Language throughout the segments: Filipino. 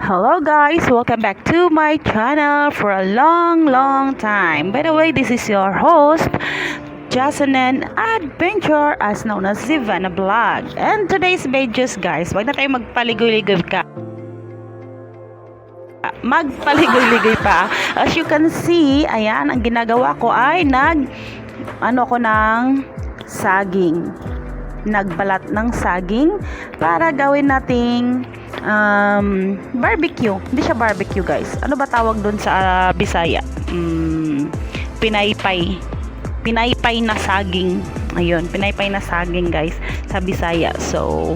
Hello guys, welcome back to my channel for a long time. By the way, this is your host, Jasonen Adventure, as known as Zivana Vlog. And today's videos guys, wag na tayo magpaligoy-ligoy pa. As you can see, ayan, ang ginagawa ko ay ko ng saging. Nagbalat ng saging para gawin nating barbecue. Hindi siya barbecue guys. Ano ba tawag doon sa Bisaya? Pinaypay. Pinaypay na saging. Ayun, pinaypay na saging guys sa Bisaya. So,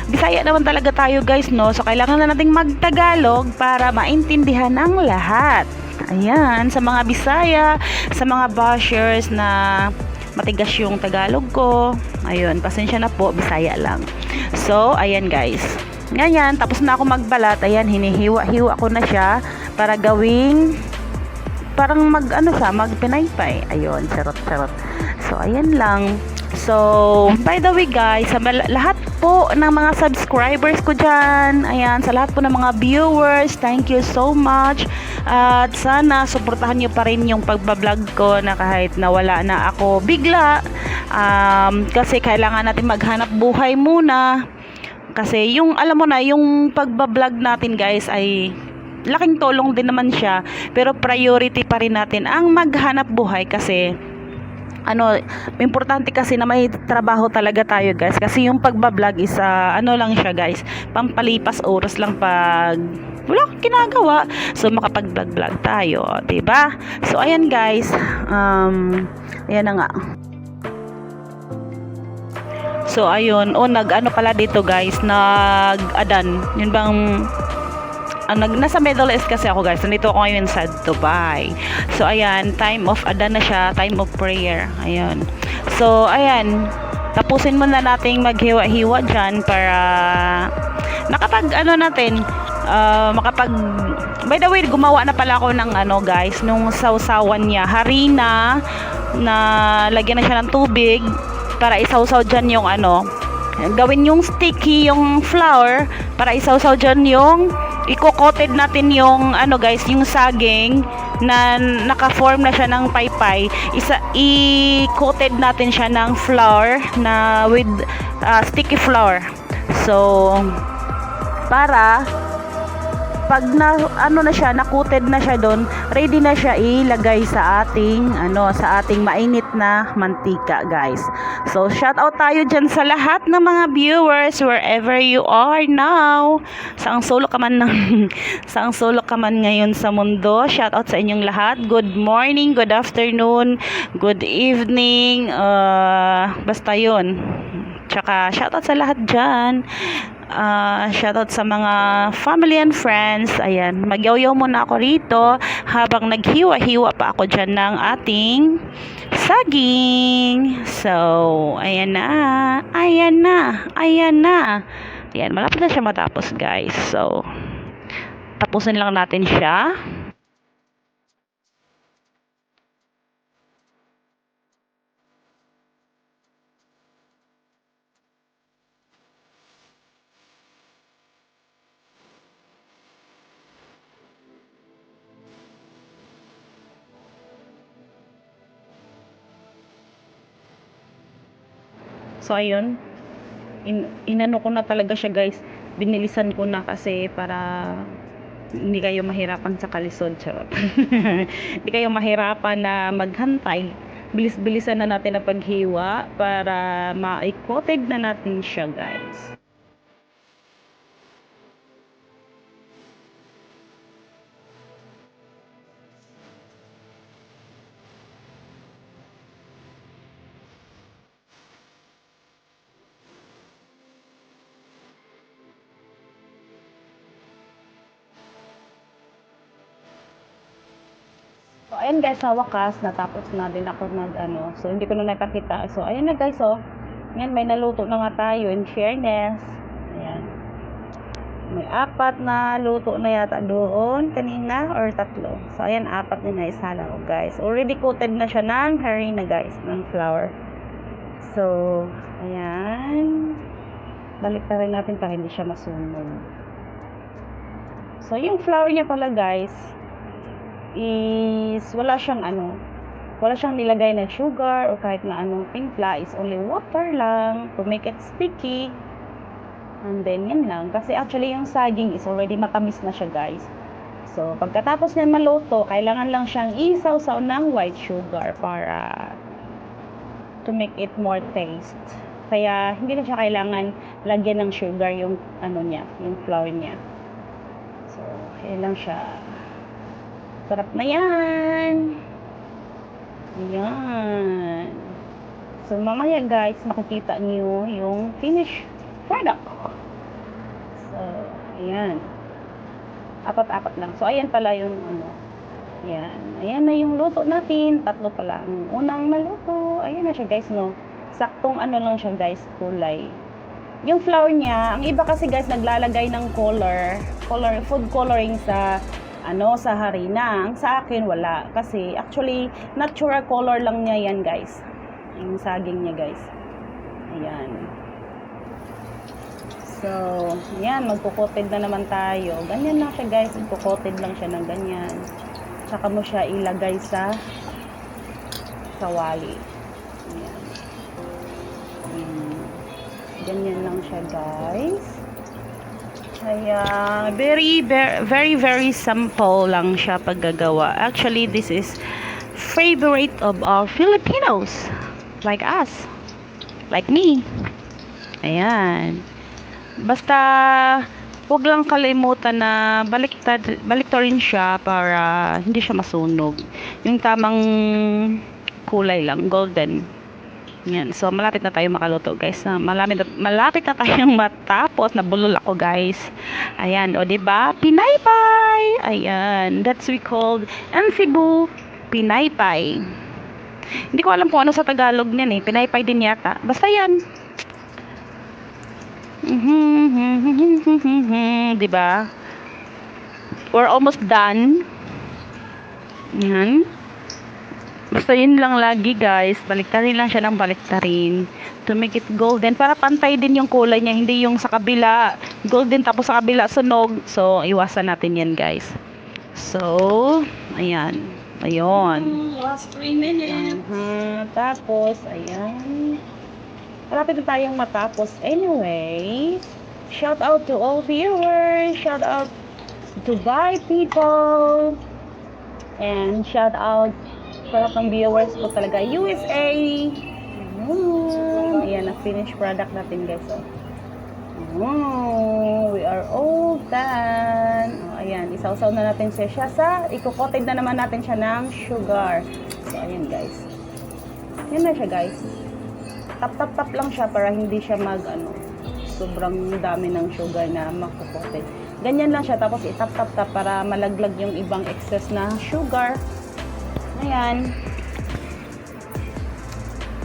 Bisaya naman talaga tayo guys, no? So, kailangan na nating magtagalog para maintindihan ang lahat. Ayan, sa mga Bisaya, sa mga bashers na matigas yung Tagalog ko. Ayun, pasensya na po, Bisaya lang. So, ayan guys. Ngayon, tapos na ako magbalat. Ayan, hinihiwa-hiwa ko na siya para gawing parang magpinaypay. Ayun, charot. So, ayan lang. So, by the way guys, sa lahat po ng mga subscribers ko dyan, ayan, sa lahat po ng mga viewers, thank you so much. At sana suportahan nyo pa rin yung pagbablog ko na kahit nawala na ako bigla. Kasi kailangan natin maghanap buhay muna. Kasi yung, alam mo na, yung pagbablog natin guys ay laking tulong din naman siya. Pero priority pa rin natin ang maghanap buhay kasi importante kasi na may trabaho talaga tayo guys, kasi yung pagbablog is lang siya guys, pampalipas oras lang pag wala akong ginagawa, so makapag-vlog tayo, diba? So ayan guys, ayan na nga. So ayun, pala dito guys, nag-adan, yun bang nasa Middle East kasi ako guys. Nandito ako ngayon sa Dubai. So ayan, time of Adan na siya, time of prayer. Ayan. So ayan, tapusin muna nating maghiwa-hiwa dyan para by the way, gumawa na pala ako ng guys, nung sausawan niya, harina na lagyan na siya ng tubig para isawsaw dyan yung gawin yung sticky yung flour para isawsaw dyan yung i-coated natin yung guys, yung saging na naka-form na siya ng paypay. I-coated natin siya ng flour na with sticky flour. So para pag na-coated na siya doon, ready na siya ilagay sa ating mainit na mantika, guys. So, shout out tayo dyan sa lahat ng mga viewers wherever you are now. Saang sulok ka man ngayon sa mundo. Shout out sa inyong lahat. Good morning, good afternoon, good evening. Basta yun. Tsaka, shout out sa lahat dyan. Shoutout sa mga family and friends. Ayan, magyaw-yaw muna ako rito habang naghiwa-hiwa pa ako dyan ng ating saging. So, ayan na. Ayan, malapit na siya matapos guys. So, tapusin lang natin siya. So ayun, inano ko na talaga siya guys, binilisan ko na kasi para hindi kayo mahirapan sa kalisod, charot. Hindi kayo mahirapan na maghantay, bilis-bilisan na natin ang paghiwa para ma-coated na natin siya guys. So, ayan guys, sa wakas, natapos na din ako so hindi ko na napakita. So, ayan na guys, ngayon may naluto na nga tayo, in fairness. Ayan. May 4 na luto na yata doon kanina, or 3. So, ayan, 4 din na isa lang, guys. Already coated na siya ng harina, guys, ng flour. So, ayan. Balik na rin natin para hindi siya masunog. So, yung flour niya pala guys, is wala siyang nilagay na sugar or kahit na anong timpla. Is only water lang to make it sticky. And then, yan lang. Kasi actually, yung saging is already matamis na siya guys. So, pagkatapos niya maluto, kailangan lang siyang isaw-saw ng white sugar para to make it more taste. Kaya, hindi na siya kailangan lagyan ng sugar yung yung flour niya. So, kaya lang siya. Sarap na yan. Ayan. So, mamaya guys, makikita niyo yung finished product. So, ayan. Apat-apat lang. So, ayan pala yung ayan. Ayan na yung luto natin. 3 pala. Ang unang naluto. Ayan na siya guys, no. Saktong lang siya guys, kulay. Yung flour niya, ang iba kasi guys, naglalagay ng food coloring sa sa harina. Ang sa akin, wala. Kasi, actually, natural color lang niya yan, guys. Yung saging niya, guys. Ayan. So, ayan, magkukotid na naman tayo. Ganyan lang siya, guys. Magkukotid lang siya ng ganyan. Tsaka mo siya ilagay sa wali. Ayan. Ganyan lang siya, guys. Kaya, very simple lang siya paggagawa. Actually, this is favorite of our Filipinos. Like us. Like me. Ayan. Basta, huwag lang kalimutan na baliktarin siya para hindi siya masunog. Yung tamang kulay lang, golden. Yan. So, malapit na tayo makaluto, guys. Malapit na tayong matapos. Nabulol ako, guys. Ayan. O, diba? Pinaypay! Ayan. That's we called in Cebu, pinaypay. Hindi ko alam kung ano sa Tagalog niyan eh. Pinaypay din yata. Basta yan. Diba? We're almost done. Yan. Basta yun lang lagi guys, baliktarin lang siya ng baliktarin to make it golden para pantay din yung kulay niya, hindi yung sa kabila golden tapos sa kabila sunog. So iwasan natin yan guys. So ayan, last 3 minutes. Tapos ayan, malapit na tayong matapos. Anyway, shout out to all viewers, shout out to Dubai people, and shout out sa lahat ng viewers ko talaga, USA. Ayan, na-finish product natin guys. We are all done. Ayan, isaw-saw na natin siya ikukotid na naman natin siya ng sugar. So, ayan guys. Yan na siya guys. Tap lang siya para hindi siya sobrang dami ng sugar na makukotid. Ganyan lang siya, tapos itap-tap para malaglag yung ibang excess na sugar. Ayan.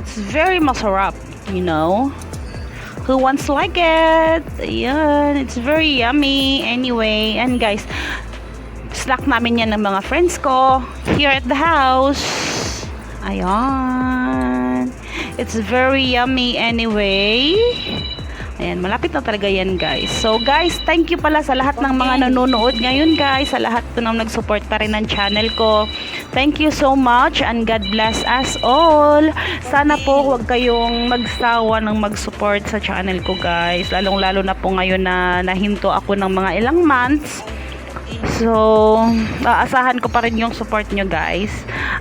It's very masarap, you know. Who wants to like it? Ayan. It's very yummy. Anyway, and guys, snack namin yan ng mga friends ko here at the house. Ayan. It's very yummy anyway. Ayan, malapit na talaga yan guys. So guys, thank you pala sa lahat ng mga nanonood ngayon guys. Sa lahat ng nag-support pa rin ng channel ko. Thank you so much and God bless us all. Sana po huwag kayong magsawa ng mag-support sa channel ko guys. Lalong-lalo na po ngayon na nahinto ako ng mga ilang months. So, aasahan ko pa rin yung support nyo guys.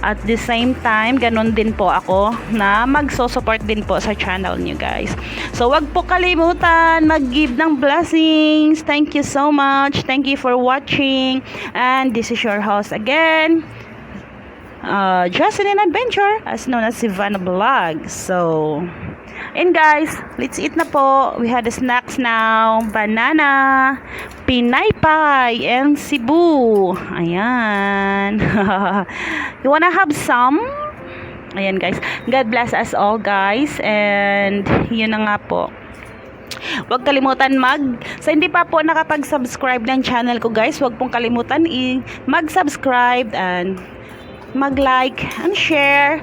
At the same time, ganun din po ako na magso-support din po sa channel nyo guys. So, wag po kalimutan mag-give ng blessings. Thank you so much. Thank you for watching. And this is your host again, Justin and Adventure, as known as Savannah Vlog. So, and guys, let's eat na po. We had the snacks now. Banana, pinaypay, and Cebu. Ayan. You wanna have some? Ayan guys. God bless us all guys. And yun na nga po. Huwag kalimutan sa hindi pa po nakapag-subscribe ng channel ko guys, huwag pong kalimutan mag-subscribe and mag-like and share.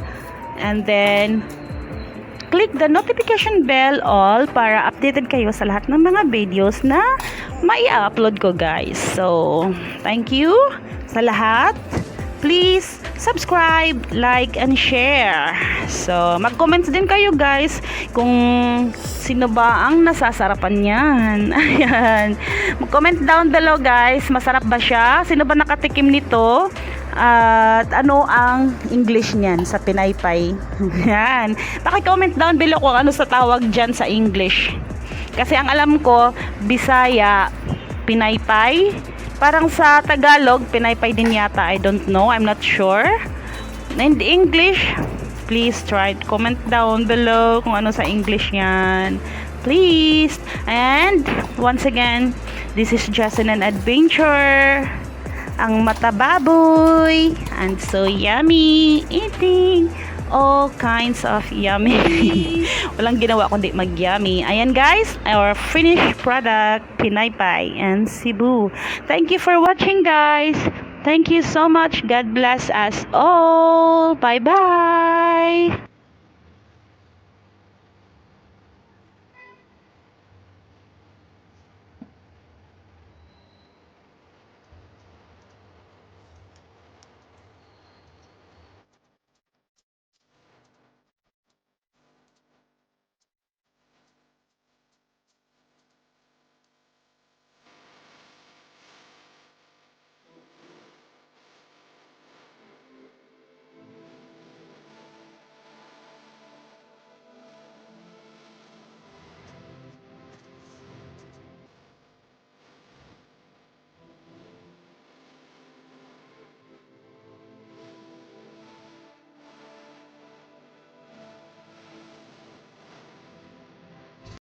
And then click the notification bell all para updated kayo sa lahat ng mga videos na mai-upload ko guys. So, thank you sa lahat. Please subscribe, like, and share. So, mag-comments din kayo guys kung sino ba ang nasasarapan yan. Ayan. Mag-comment down below guys. Masarap ba siya? Sino ba nakatikim nito? At ano ang English niyan sa pinaypay? Yan. Paki-comment down below kung ano sa tawag dyan sa English. Kasi ang alam ko, Bisaya, pinaypay. Parang sa Tagalog, pinaypay din yata. I don't know. I'm not sure. And English, please try to comment down below kung ano sa English yan. Please. And once again, this is just an adventure. Ang matababoy. And so yummy. Eating all kinds of yummy. Walang ginawa kundi mag-yummy. Ayan guys, our finished product, pinaypay and Cebu. Thank you for watching guys. Thank you so much. God bless us all. Bye-bye.